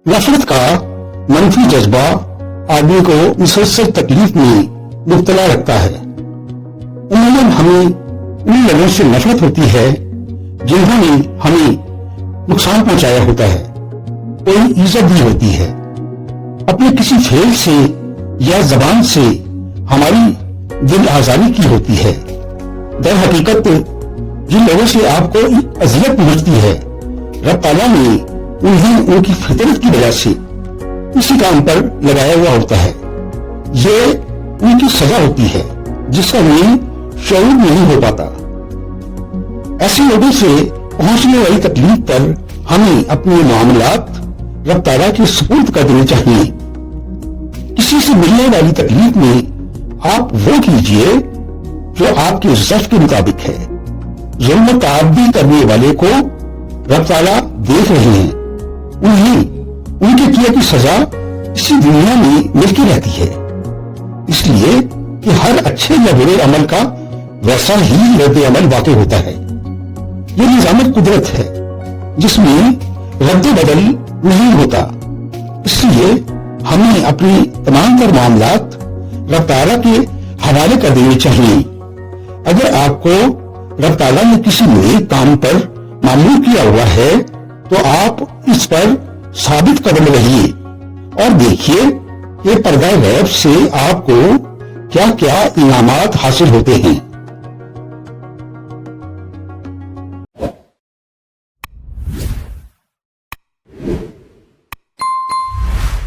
नफरत का मनफी जज्बा आदमी को मुसलसल तकलीफ में मुब्तला रखता है। उम्मूमन हमें उन लोगों से नफरत होती है जिन्होंने हमें नुकसान पहुंचाया होता है, कोई इज्जत दी होती है। अपने किसी फेल से या जबान से हमारी दिल आजारी की होती है। दर हकीकत जिन लोगों से आपको अजियत पहुंचती है, रब ताला ने उन्हें उनकी फितरत की वजह से इसी काम पर लगाया हुआ होता है। ये उनकी सजा होती है जिसका उन्हें शऊर नहीं हो पाता। ऐसे लोगों से पहुंचने वाली तकलीफ पर हमें अपने मामलात रब ताला के सुपुर्द कर देने चाहिए। किसी से मिलने वाली तकलीफ में आप वो कीजिए जो आपके ज़र्फ के मुताबिक है। जुल्म ताअद्दी करने वाले को रब ताला देख रहे हैं, उन्हें उनके किए की सजा इसी दुनिया में मिलती रहती है। इसलिए कि हर अच्छे या बुरे अमल का वैसा ही रद्द अमल वाक़ई होता है। ये निज़ाम कुदरत है जिसमें रद्द बदल नहीं होता। इसलिए हमें अपनी तमाम तर मामलात रब ताला के हवाले कर देने चाहिए। अगर आपको रब ताला ने किसी नेक काम पर मामूल किया हुआ है तो आप इस पर साबित कदम रहिए और देखिए कि पर्दा गैब से आपको क्या क्या इनामात हासिल होते हैं।